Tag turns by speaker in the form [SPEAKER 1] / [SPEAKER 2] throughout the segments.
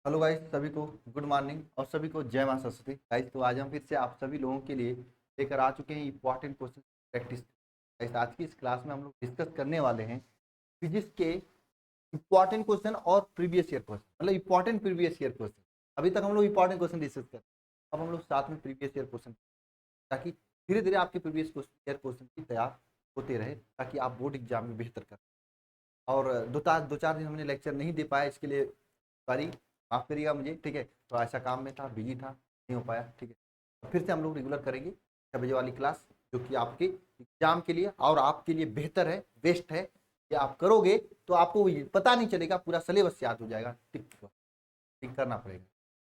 [SPEAKER 1] Hello guys, सभी को good morning और सभी को जय मां सरस्वती। गाइस, तो आज हम फिर से आप सभी लोगों के लिए लेकर आ चुके हैं इंपॉर्टेंट क्वेश्चन प्रैक्टिस। गाइस, आज की इस क्लास में हम लोग डिस्कस करने वाले हैं फिजिक्स के इंपॉर्टेंट क्वेश्चन और प्रीवियस ईयर क्वेश्चन, मतलब इंपॉर्टेंट प्रीवियस ईयर क्वेश्चन। अभी तक हम लोग इंपॉर्टेंट क्वेश्चन डिस्कस कर, अब हम लोग साथ में प्रीवियस ईयर क्वेश्चन, ताकि धीरे धीरे आपके प्रीवियस ईयर क्वेश्चन की तैयार होते रहे, ताकि आप बोर्ड एग्जाम में बेहतर कर। और दो चार दिन हमने लेक्चर नहीं दे पाया, इसके लिए सॉरी, माफ करिएगा मुझे। ठीक है, तो ऐसा काम में था, बिजी था, नहीं हो पाया। ठीक है, तो फिर से हम लोग रेगुलर करेंगे 6 बजे वाली क्लास, जो कि आपके एग्जाम के लिए और आपके लिए बेहतर है, बेस्ट है। कि आप करोगे तो आपको पता नहीं चलेगा, पूरा सिलेबस याद हो जाएगा। टिक टिक करना पड़ेगा।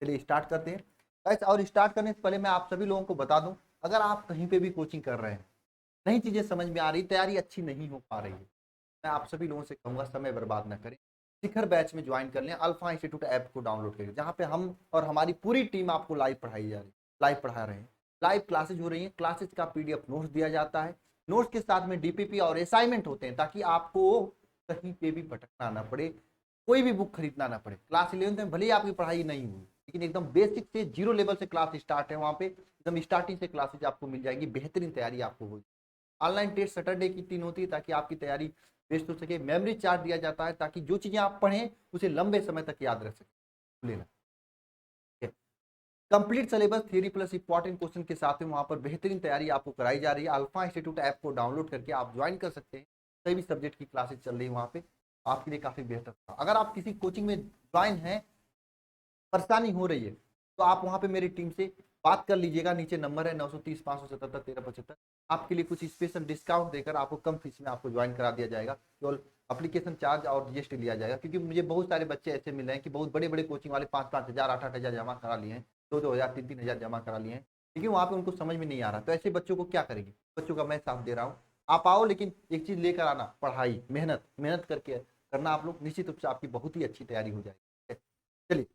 [SPEAKER 1] चलिए स्टार्ट करते हैं गाइस। और स्टार्ट करने से पहले मैं आप सभी लोगों को बता दूं, अगर आप कहीं पे भी कोचिंग कर रहे हैं, नई चीजें समझ में आ रही, तैयारी अच्छी नहीं हो पा रही है, मैं आप सभी लोगों से कहूंगा समय बर्बाद ना करें, शिखर बैच में ज्वाइन कर लें। अल्फा इंस्टीट्यूट ऐप को डाउनलोड करें, जहां पे हम और हमारी पूरी टीम आपको लाइव पढ़ाई जा रही है, लाइव पढ़ा रहे हैं। लाइव क्लासेज हो रही हैं, क्लासेज का पीडीएफ नोट्स दिया जाता है, नोट्स के साथ में डीपीपी और असाइनमेंट होते हैं, ताकि आपको कहीं पे भी भटकना ना पड़े, कोई भी बुक खरीदना ना पड़े। क्लास 11th में भले ही आपकी पढ़ाई नहीं हुई, लेकिन एकदम बेसिक से जीरो लेवल से क्लास स्टार्ट है, वहां पे एकदम स्टार्टिंग से क्लासेज आपको मिल जाएगी, बेहतरीन तैयारी आपको होगी। ऑनलाइन टेस्ट सैटरडे की 3 होती है, ताकि आपकी तैयारी बेस्ट हो सके। मेमोरी चार्ट दिया जाता है, ताकि जो चीजें आप पढ़ें उसे लंबे समय तक याद रख सके लेना। Complete syllabus theory plus important question के साथ में वहां पर बेहतरीन तैयारी आपको कराई जा रही है। अल्फा इंस्टीट्यूट ऐप को डाउनलोड करके आप ज्वाइन कर सकते हैं, सभी सब्जेक्ट की क्लासेस चल रही है वहां पे, आपके लिए काफी बेहतर था। अगर आप किसी कोचिंग में ज्वाइन है, परेशानी हो रही है, तो आप वहां पे मेरी टीम से बात कर लीजिएगा। नीचे नंबर है 930 577 1375। आपके लिए कुछ स्पेशल डिस्काउंट देकर आपको कम फीस में आपको ज्वाइन करा दिया जाएगा। केवल एप्लीकेशन चार्ज और जीएसटी लिया जाएगा, क्योंकि मुझे बहुत सारे बच्चे ऐसे मिले हैं कि बहुत बड़े बड़े कोचिंग वाले 5-5 हज़ार 8-8 हज़ार जमा करा लिए हैं, 2-2 हज़ार 3-3 हज़ार जमा करा लिए हैं, लेकिन वहां पे उनको समझ में नहीं आ रहा। तो ऐसे बच्चों को क्या करेंगे, बच्चों का मैं साथ दे रहा हूँ। आप आओ, लेकिन एक चीज लेकर आना, पढ़ाई, मेहनत मेहनत करके करना। आप लोग निश्चित रूप से आपकी बहुत ही अच्छी तैयारी हो जाएगी। चलिए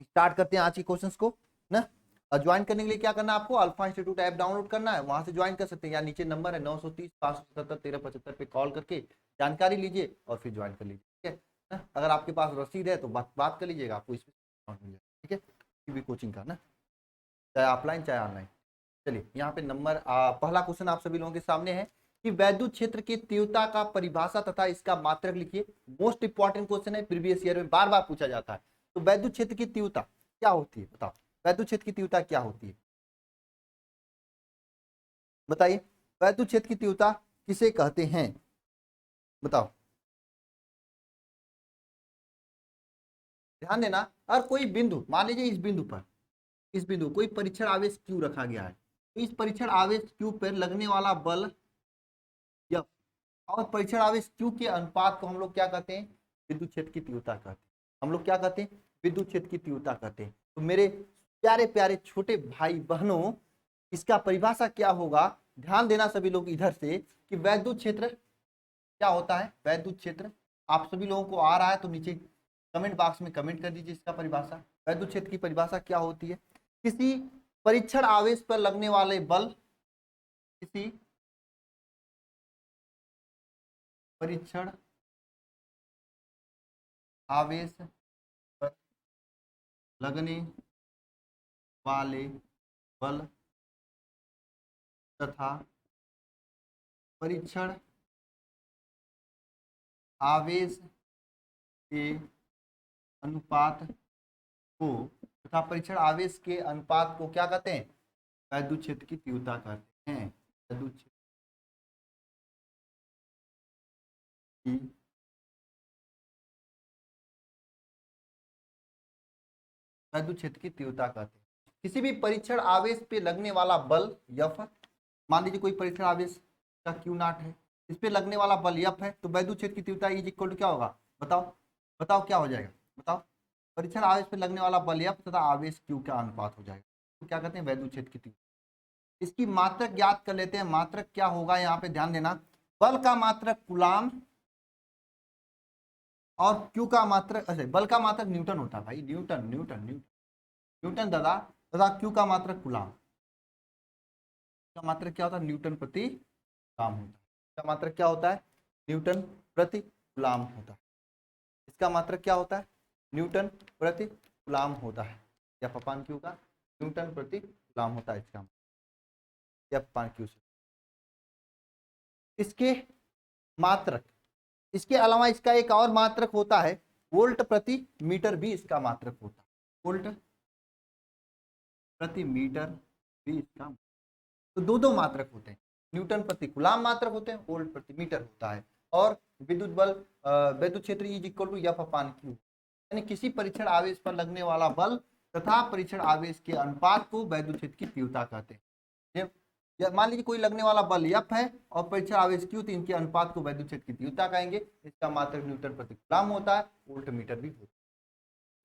[SPEAKER 1] स्टार्ट करते हैं आज के क्वेश्चंस को ना। ज्वाइन करने के लिए क्या करना है, आपको अल्फा इंस्टीट्यूट ऐप डाउनलोड करना है, वहां से ज्वाइन कर सकते हैं। या नीचे नंबर है 930 577 1375 पे कॉल करके जानकारी लीजिए और फिर ज्वाइन कर लीजिए। ठीक है ना। अगर आपके पास रसीद है तो बात कर लीजिएगा, आपको इसमें डिस्काउंट मिल जाएगा। ठीक है, किसी भी कोचिंग का ना, चाहे ऑफलाइन चाहे ऑनलाइन। चलिए यहाँ पे नंबर पहला क्वेश्चन आप सभी लोगों के सामने है कि वैद्युत क्षेत्र की तीव्रता का परिभाषा तथा इसका मात्रक लिखिए। मोस्ट इंपॉर्टेंट क्वेश्चन है, प्रीवियस ईयर में बार बार पूछा जाता है। तो वैद्युत क्षेत्र की तीव्रता क्या होती है, बताओ। वैद्युत क्षेत्र की तीव्रता क्या होती है, बताइए। वैद्युत क्षेत्र की तीव्रता किसे कहते हैं, बताओ। ध्यान देना, और कोई बिंदु मान लीजिए, इस बिंदु पर, इस बिंदु कोई परीक्षण आवेश क्यू रखा गया है, तो इस परीक्षण आवेश क्यू पर लगने वाला बल F, और परीक्षण आवेश क्यू के अनुपात को हम लोग क्या कहते हैं, विद्युत क्षेत्र की तीव्रता कहते हैं। हम लोग क्या कहते हैं, विद्युत क्षेत्र की तीव्रता कहते हैं। तो मेरे प्यारे प्यारे छोटे भाई बहनों, इसका परिभाषा क्या होगा, ध्यान देना सभी लोग इधर से, कि वैद्युत क्षेत्र क्या होता है। वैद्युत क्षेत्र आप सभी लोगों को आ रहा है तो नीचे कमेंट बॉक्स में कमेंट कर दीजिए इसका परिभाषा। वैद्युत क्षेत्र की परिभाषा क्या होती है, किसी परीक्षण आवेश पर लगने वाले बल, किसी परीक्षण आवेश पर लगने वाले बल तथा परीक्षण आवेश के अनुपात को, तथा परीक्षण आवेश के अनुपात को क्या कहते हैं, वैद्युत क्षेत्र की तीव्रता कहते हैं। वैद्युत क्षेत्र की वैद्युत क्षेत्र की तीव्रता कहते हैं। किसी भी परीक्षण आवेश पे लगने वाला बल F, मान लीजिए कोई परीक्षण आवेश का Q0 है, इस पे लगने वाला बल F है, तो वैद्युत क्षेत्र की तीव्रता इज इक्वल टू क्या होगा, बताओ। बताओ क्या हो जाएगा, बताओ। परीक्षण आवेश पे लगने वाला बल F तथा आवेश Q का अनुपात हो जाएगा, तो क्या कहते हैं, वैद्युत क्षेत्र की तीव्रता। इसकी मात्रक ज्ञात कर लेते हैं। मात्रक क्या होगा, यहाँ पे ध्यान देना, बल का मात्रक कूलाम और क्यू का मात्रक, अच्छा बल का मात्रक न्यूटन होता है भाई, न्यूटन न्यूटन न्यूटन न्यूटन दादा, तथा क्यू का मात्रक कूलाम का मात्रक क्या होता है, न्यूटन प्रति कूलाम होता है। इसका मात्रक क्या होता है, न्यूटन प्रति कूलाम होता है। इसका मात्रक क्या होता है, न्यूटन प्रति कूलाम होता है। एफ अपान क्यू का न्यूटन प्रति कूलाम होता है इसका एफ अपान क्यू से। इसके मात्रक, इसके अलावा इसका एक और मात्रक होता है वोल्ट प्रति मीटर भी इसका मात्रक होता है। वोल्ट प्रति मीटर भी इसका, तो दो मात्रक होते हैं, न्यूटन प्रति कूलाम मात्रक होते हैं, वोल्ट प्रति मीटर होता है। और विद्युत बल विद्युत क्षेत्र is equal to F upon Q, यानी किसी परीक्षण आवेश पर लगने वाला बल तथा परीक्षण आवेश के अनुपात को विद्युत क्षेत्र की तीव्रता कहते हैं। मान लीजिए कोई लगने वाला बल एफ है और परीक्षण आवेश क्यू, तो इनके अनुपात को विद्युत क्षेत्र की तीव्रता कहेंगे। इसका मात्रक न्यूटन प्रति कूलाम होता है, वोल्ट मीटर भी होता है।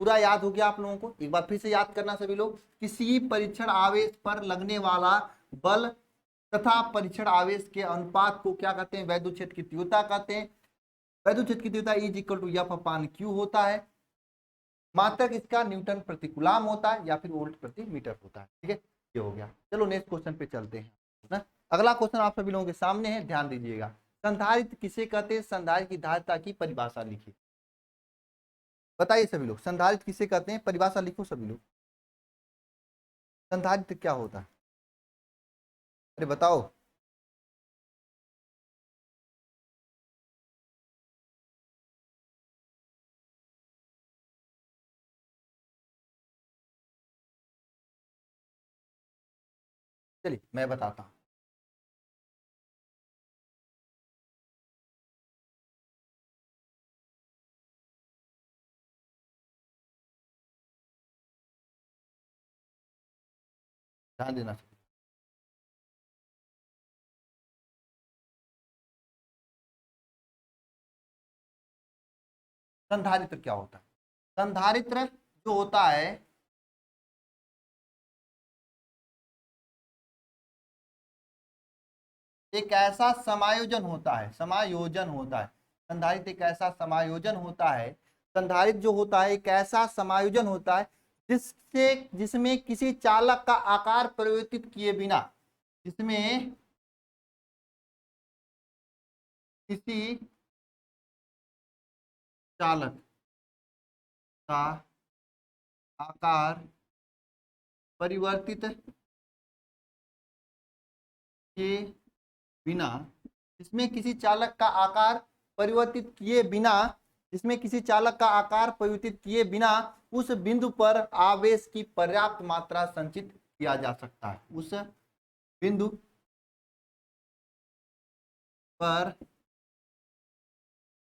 [SPEAKER 1] पूरा याद हो गया आप लोगों को? एक बार फिर से याद करना सभी लोग। किसी परीक्षण आवेश पर लगने वाला बल तथा परीक्षण आवेश के अनुपात को क्या कहते हैं? विद्युत क्षेत्र की तीव्रता कहते हैं। विद्युत क्षेत्र की तीव्रता is equal to F upon Q होता है। मात्रक इसका न्यूटन प्रति कूलाम होता है या फिर वोल्ट प्रति मीटर होता है। ठीक है, ये हो गया। चलो नेक्स्ट क्वेश्चन पे चलते हैं ना। अगला क्वेश्चन आप सभी लोगों के सामने है, ध्यान दीजिएगा। संधारित्र किसे कहते हैं? संधारित्र की धारिता की परिभाषा लिखिए। बताइए सभी लोग, संधारित्र किसे कहते हैं? परिभाषा लिखो सभी लोग। संधारित्र क्या होता है? अरे बताओ। चलिए मैं बताता हूं। ध्यान देना। संधारित्र क्या होता है? संधारित्र जो होता है एक ऐसा समायोजन होता है, समायोजन होता है। संधारित्र एक ऐसा समायोजन होता है, संधारित्र जो होता है एक ऐसा समायोजन होता है जिसमें किसी चालक का आकार परिवर्तित किए बिना, जिसमें किसी चालक का आकार परिवर्तित किए बिना, जिसमें किसी चालक का आकार परिवर्तित किए बिना, जिसमें किसी चालक का आकार परिवर्तित किए बिना उस बिंदु पर आवेश की पर्याप्त मात्रा संचित किया जा सकता है। उस बिंदु पर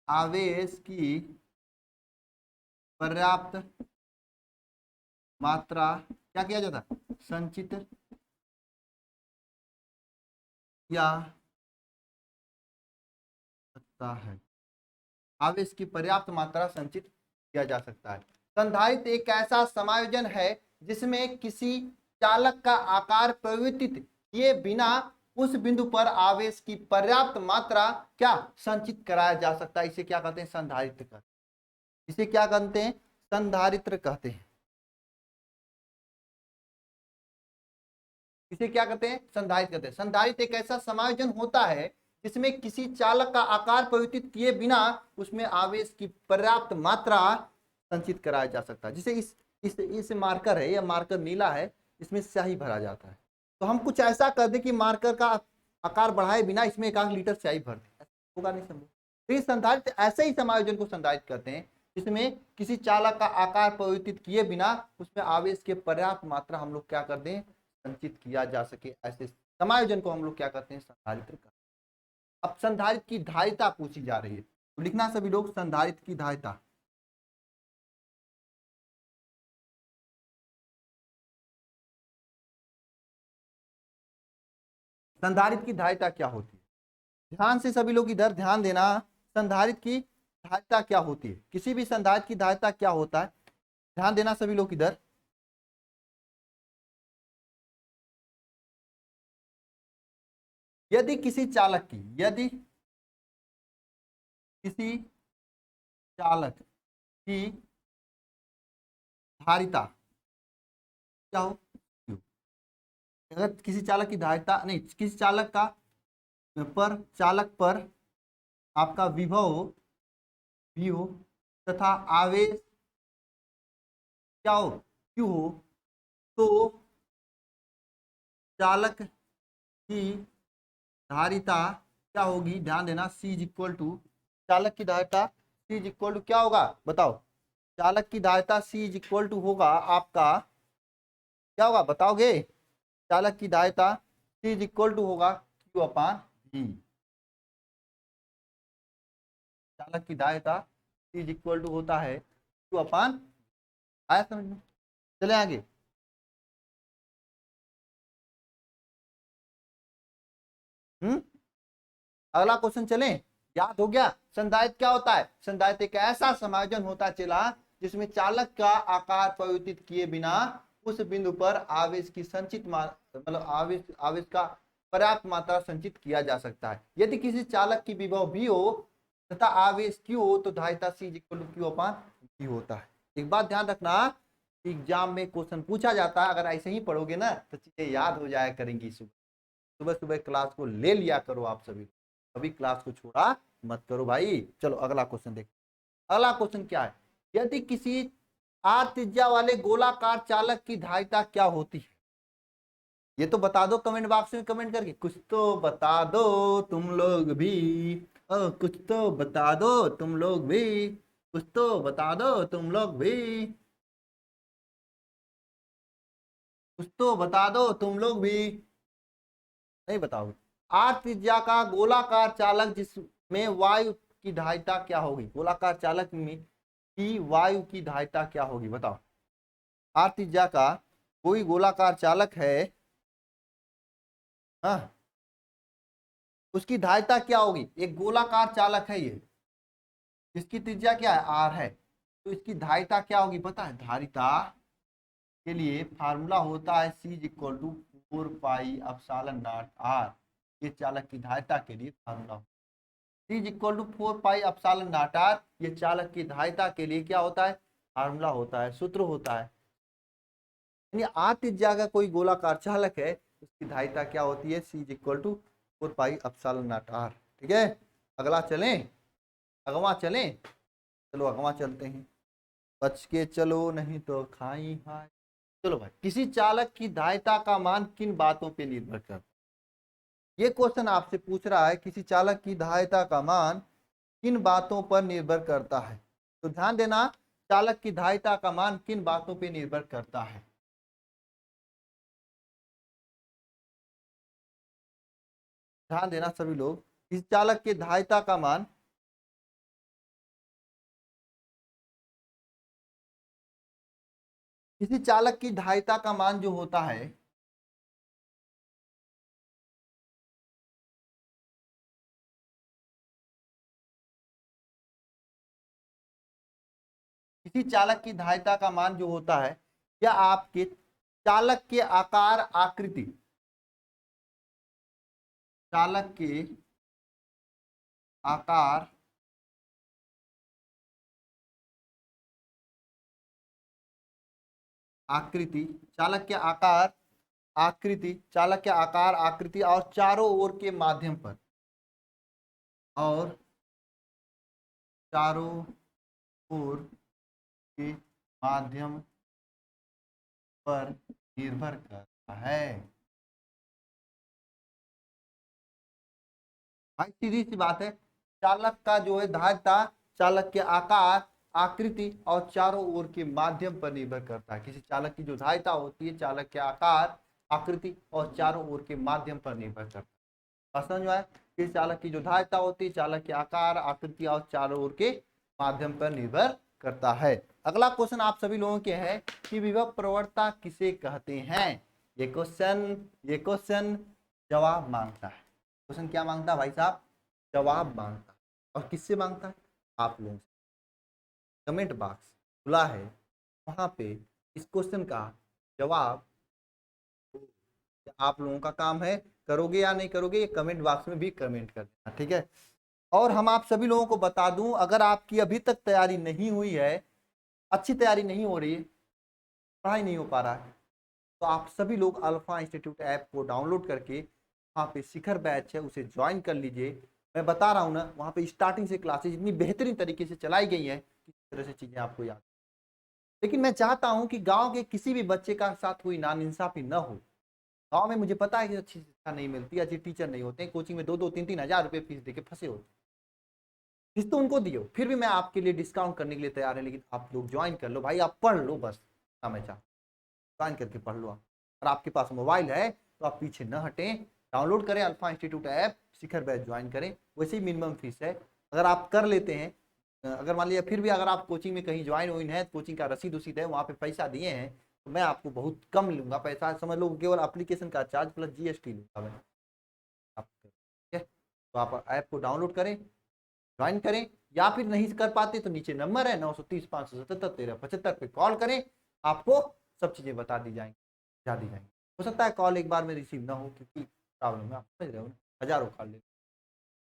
[SPEAKER 1] आवेश की पर्याप्त मात्रा क्या किया जाता है? संचित किया सकता है। आवेश की पर्याप्त मात्रा संचित किया जा सकता है। संधारित्र एक ऐसा समायोजन है जिसमें किसी चालक का आकार परिवर्तित किए बिना उस बिंदु पर आवेश की पर्याप्त मात्रा क्या संचित कराया जा सकता है। इसे क्या कहते हैं? संधारित्र कहते हैं। इसे क्या कहते हैं? संधारित्र कहते हैं। इसे क्या कहते हैं? संधारित्र कहते हैं। संधारित्र एक ऐसा समायोजन होता है जिसमें किसी चालक का आकार परिवर्तित किए बिना उसमें आवेश की पर्याप्त मात्रा संचित कराया जा सकता है। जिसे इस मार्कर है, यह मार्कर नीला है, इसमें स्याही भरा जाता है। तो हम कुछ ऐसा कर दें कि मार्कर का आकार बढ़ाए बिना इसमें 1 लीटर स्याही भर दें, होगा नहीं संभव। तो ये संधारित्र ऐसे ही समायोजन को संधारित्र करते हैं जिसमें किसी चालक का आकार परिवर्तित किए बिना उसमें आवेश के पर्याप्त मात्रा हम लोग क्या कर दें? संचित किया जा सके। ऐसे समायोजन को हम लोग क्या करते हैं? संधारित्र करते हैं। अब संधारित्र की धारिता पूछी जा रही है, तो लिखना सभी लोग संधारित्र की धारिता। संधारित्र की धारिता क्या होती है? ध्यान से सभी लोग इधर ध्यान देना। संधारित्र की धारिता क्या होती है? किसी भी संधारित्र की धारिता क्या होता है? ध्यान देना सभी लोग इधर। यदि किसी चालक की, यदि किसी चालक की धारिता क्या हो? Q। अगर किसी चालक की धारिता नहीं, किसी चालक का चालक पर आपका विभव V हो तथा आवेश क्या हो, क्यू हो, तो चालक की धारिता क्या होगी, ध्यान देना, C इज इक्वल टू, चालक की धारिता C इज इक्वल टू क्या होगा बताओ, चालक की धारिता C इज इक्वल टू होगा आपका, क्या होगा बताओगे, चालक की धारिता C इज इक्वल टू होगा Q अपान V, चालक की धारिता C इज इक्वल टू होता है Q अपान, आया समझ में, चले आगे। अगला क्वेश्चन चलें, याद हो गया, संधारित्र क्या होता है, संधारित्र एक ऐसा समायोजन होता चला जिसमें चालक का आकार परिवर्तित किए बिना उस बिंदु पर आवेश की संचित मतलब आवेश का पर्याप्त मात्रा संचित किया जा सकता है। यदि किसी चालक की विभव भी हो तथा आवेश क्यू हो तो धारिता C equal to Q upon V होता है। एक बात ध्यान रखना, एग्जाम में क्वेश्चन पूछा जाता है, अगर ऐसे ही पढ़ोगे ना तो चीजें याद हो जाया करेंगी। सुबह सुबह क्लास को ले लिया करो, आप सभी अभी क्लास को छोड़ा मत करो भाई। चलो अगला क्वेश्चन देखो, अगला क्वेश्चन क्या है, यदि किसी आर त्रिज्या वाले गोलाकार चालक की धारिता क्या होती है, ये तो बता दो कमेंट बॉक्स में कमेंट करके, कुछ तो बता दो तुम लोग भी, कुछ तो बता दो तुम लोग भी, कुछ तो बता दो तुम लोग भी, कुछ तो बता दो तुम लोग भी, नहीं बताओगे। आर त्रिज्या का गोलाकार चालक जिसमें वायु की धारिता क्या होगी, गोलाकार चालक में की वायु की धारिता क्या होगी बताओ। आर त्रिज्या का कोई गोलाकार चालक है, हाँ, उसकी धारिता क्या होगी, एक गोलाकार चालक है ये, इसकी त्रिज्या क्या है आर है, तो इसकी धारिता क्या होगी पता है, धारिता के लिए फार्मूला होता है C equal to 4 pi epsilon naught R, ये चालक की धारिता के लिए formula, C equal to 4 pi epsilon naught R, ये चालक की धारिता के लिए क्या होता है, फार्मूला होता है, सूत्र होता है। यानी आर त्रिज्या का कोई गोलाकार चालक है, उसकी धारिता क्या होती है, C equal to 4 pi epsilon naught R। ठीक है, अगला चलें, अगवा चलें, चलो अगवा चलते हैं, बच के चलो नहीं तो खाई हाय। चलो भाई, किसी चालक की धारिता का मान किन बातों पे निर्भर करता है, ये क्वेश्चन आपसे पूछ रहा है, किसी चालक की धारिता का मान किन बातों पर निर्भर करता है, तो ध्यान देना, चालक की धारिता का मान किन बातों पर निर्भर करता है, ध्यान देना सभी लोग, इस चालक के धारिता का मान किसी चालक की धारिता का मान जो होता है, किसी चालक की धारिता का मान जो होता है, या आपके चालक के आकार आकृति, चालक के आकार आकृति, चालक के आकार आकृति, चालक के आकार आकृति और चारों ओर के माध्यम पर, और चारों ओर के माध्यम पर निर्भर करता है। भाई सीधी सी बात है, चालक का जो है धारिता चालक के आकार आकृति और चारों ओर के माध्यम पर निर्भर करता है। किसी चालक की जो धारिता होती है चालक के आकार आकृति और चारों ओर के माध्यम पर निर्भर करता है। और समझ में आया, किसी चालक की जो धारिता होती है चालक के आकार आकृति और चारों ओर के माध्यम पर निर्भर करता है। अगला क्वेश्चन आप सभी लोगों के है कि विभव प्रवणता किसे कहते हैं, ये क्वेश्चन जवाब मांगता है। क्वेश्चन क्या मांगता है भाई साहब, जवाब मांगता है, और किससे मांगता है, आप लोगों से। कमेंट बॉक्स खुला है, वहां पे इस क्वेश्चन का जवाब आप लोगों का काम है, करोगे या नहीं करोगे ये कमेंट बॉक्स में भी कमेंट कर देना, ठीक है। और हम आप सभी लोगों को बता दूं, अगर आपकी अभी तक तैयारी नहीं हुई है, अच्छी तैयारी नहीं हो रही है, पढ़ाई नहीं हो पा रहा है, तो आप सभी लोग अल्फा इंस्टीट्यूट ऐप को डाउनलोड करके वहाँ पे शिखर बैच है उसे ज्वाइन कर लीजिए। मैं बता रहा हूँ ना, वहाँ पे स्टार्टिंग से क्लासेज इतनी बेहतरीन तरीके से चलाई गई हैं, किस तरह से चीज़ें आपको याद, लेकिन मैं चाहता हूं कि गांव के किसी भी बच्चे का साथ कोई नाइंसाफी न हो। गांव में मुझे पता है कि अच्छी शिक्षा नहीं मिलती, अच्छे टीचर नहीं होते, कोचिंग में 2-2, 3-3 हज़ार रुपए फीस देके फंसे होते। फीस तो उनको दियो, फिर भी मैं आपके लिए डिस्काउंट करने के लिए तैयार है, लेकिन आप लोग ज्वाइन कर लो भाई, आप पढ़ लो बस, मैं चाहता ज्वाइन करके पढ़ लो। और आपके पास मोबाइल है तो आप पीछे न हटें, डाउनलोड करें अल्फा इंस्टीट्यूट ऐप, शिखर बैच ज्वाइन करें। वैसे ही मिनिमम फीस है, अगर आप कर लेते हैं, अगर मान लिया फिर भी अगर आप कोचिंग में कहीं ज्वाइन हुई है, कोचिंग का रसीद उसीद है, वहाँ पे पैसा दिए हैं, तो मैं आपको बहुत कम लूंगा पैसा, समझ लो केवल एप्लीकेशन का चार्ज प्लस जीएसटी लूंगा मैं आप, ठीक है। तो आप ऐप को डाउनलोड करें, ज्वाइन करें, या फिर नहीं कर पाते तो नीचे नंबर है 930-577-1375 पे कॉल करें, आपको सब चीज़ें बता दी जाएंगी, समझा दी जाएंगी। हो सकता है कॉल एक बार में रिसीव ना हो क्योंकि प्रॉब्लम है, आप समझ रहे हो ना, हजारों कॉल ले।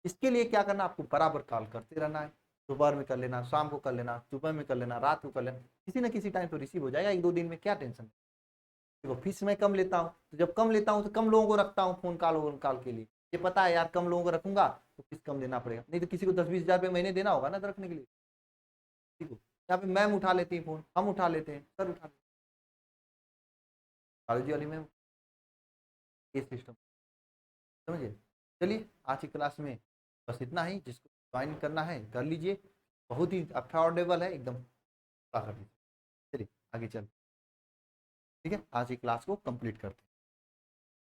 [SPEAKER 1] इसके लिए क्या करना, आपको बराबर कॉल करते रहना है, दोपहर में कर लेना, शाम को कर लेना, सुबह में कर लेना, रात को कर लेना, किसी न किसी टाइम तो रिसीव हो जाएगा, 1-2 दिन में क्या टेंशन है। देखो फीस मैं कम लेता हूँ, तो जब कम लेता हूँ तो कम लोगों को रखता हूँ फोन कॉल के लिए, ये पता है यार कम लोगों को रखूंगा तो फीस कम देना पड़ेगा, नहीं तो किसी को 10-20 हज़ार रुपये महीने देना होगा ना रखने के लिए, ठीक है। यहाँ पे मैम उठा लेती है फोन, हम उठा लेते हैं, सर उठा लेते हैं, कॉलेज वाली मैम, ये सिस्टम, समझिए। चलिए आज की क्लास में बस इतना ही, जिसको ज्वाइन करना है कर लीजिए, बहुत ही अफोर्डेबल है एकदम, कर लीजिए। चलिए आगे चल, ठीक है, आज की क्लास को कंप्लीट करते हैं।